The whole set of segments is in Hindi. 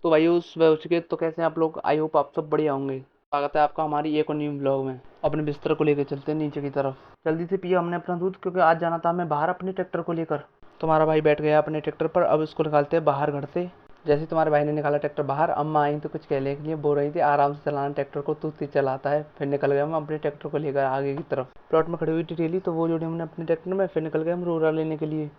तो भाई उस सुबह उठ के तो कैसे हैं आप लोग? आई होप आप सब बढ़िया होंगे। स्वागत है आपका हमारी एक और न्यू ब्लॉग में। अपने बिस्तर को लेकर चलते हैं नीचे की तरफ। जल्दी से पिया हमने अपना दूध, क्योंकि आज जाना था हमें बाहर अपने ट्रैक्टर को लेकर। तुम्हारा भाई बैठ गया अपने ट्रैक्टर पर, अब इसको निकालते हैं बाहर घर से। जैसे ही तुम्हारे भाई ने निकाला ट्रैक्टर बाहर, अम्मा आई तो कुछ कहने के लिए बोल रही थी आराम से चलाना ट्रैक्टर को, तू तेज चलाता है। फिर निकल गए हम अपने ट्रैक्टर को लेकर आगे की तरफ। प्लॉट में खड़ी हुई थी ट्रेली, तो वो जोड़ी हमने अपने ट्रैक्टर में, फिर निकल गए हम रोरा लेने के लिए।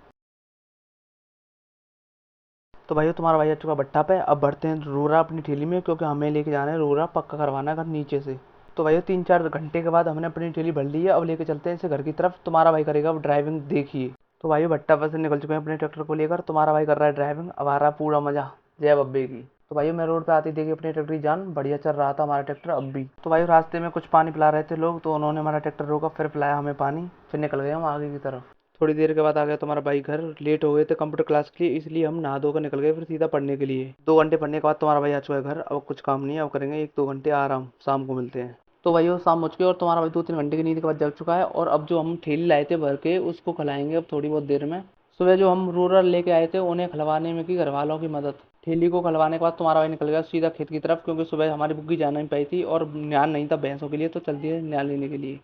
तो भाई तुम्हारा भाई आ चुका भट्टा पे, अब भरते हैं रोरा अपनी ठेली में, क्योंकि हमें लेके जाना है रोरा पक्का करवाना है घर नीचे से। तो भाई 3-4 घंटे के बाद हमने अपनी ठेली भर ली है, अब लेके चलते हैं इसे घर की तरफ। तुम्हारा भाई करेगा अब ड्राइविंग, देखिए। तो भाई भट्टा पर से निकल चुके हैं अपने ट्रैक्टर को लेकर, तुम्हारा भाई कर रहा है ड्राइविंग, अब आ रहा है पूरा मजा जय बब्बे की। तो भाई मैं रोड पे आती देखी अपने ट्रैक्टर की जान, बढ़िया चल रहा था हमारा ट्रैक्टर अब भी। तो भाई रास्ते में कुछ पानी पिला रहे थे लोग, तो उन्होंने हमारा ट्रैक्टर रोका, फिर पिलाया हमें पानी, फिर निकल गए हम आगे की तरफ। थोड़ी देर के बाद आ गया तुम्हारा भाई घर, लेट हो गए थे कंप्यूटर क्लास के लिए, इसलिए हम नहा धोकर निकल गए फिर सीधा पढ़ने के लिए। 2 घंटे पढ़ने के बाद तुम्हारा भाई आ चुका है घर, अब कुछ काम नहीं है, अब करेंगे 1-2 घंटे आराम, शाम को मिलते हैं। तो भाई वो शाम हो चुकी है और तुम्हारा भाई 2-3 घंटे की नींद के बाद जग चुका है, और अब जो हम ठेली लाए थे भर के उसको खिलाएंगे अब थोड़ी बहुत देर में। सुबह जो हम रूरल लेके आए थे उन्हें खिलवाने में की घर वालों की मदद। ठेली को खिलवाने के बाद तुम्हारा भाई निकल गया सीधा खेत की तरफ, क्योंकि सुबह हमारी बुग्गी जाना नहीं पाई थी और न्यान नहीं था भैंसों के लिए, तो चलती है न्यान लेने के लिए।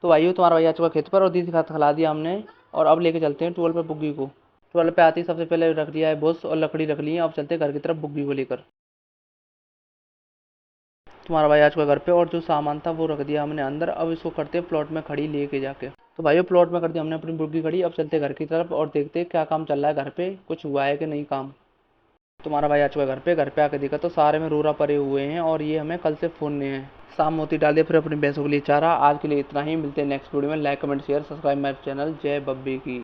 तो भाइयों तुम्हारा भैया आ चुका खेत पर, और दीदी का खिला दिया हमने। और अब लेके चलते हैं ट्वेल्व पे बुग्गी को। ट्वेल्व पे आती सबसे पहले रख दिया है बुश और लकड़ी रख ली है, अब चलते हैं घर की तरफ बुग्गी को लेकर। तुम्हारा भाई आ चुका घर पे, और जो सामान था वो रख दिया हमने अंदर, अब इसको करते हैं प्लॉट में खड़ी लेके जाके। तो भाइयों प्लॉट में कर दिया हमने अपनी बुग्गी खड़ी, अब चलते हैं घर की तरफ और देखते हैं क्या काम चल रहा है घर पे, कुछ हुआ है कि नहीं काम। तुम्हारा भाई आ चुका है घर पे आके देखा तो सारे में रोरा पड़े हुए हैं, और ये हमें कल से फोड़ने हैं। शाम मोती डाल दिया फिर अपनी भैंसों के लिए चारा। आज के लिए इतना ही, मिलते हैं नेक्स्ट वीडियो में। Like comment share subscribe my channel. जय बब्बी की।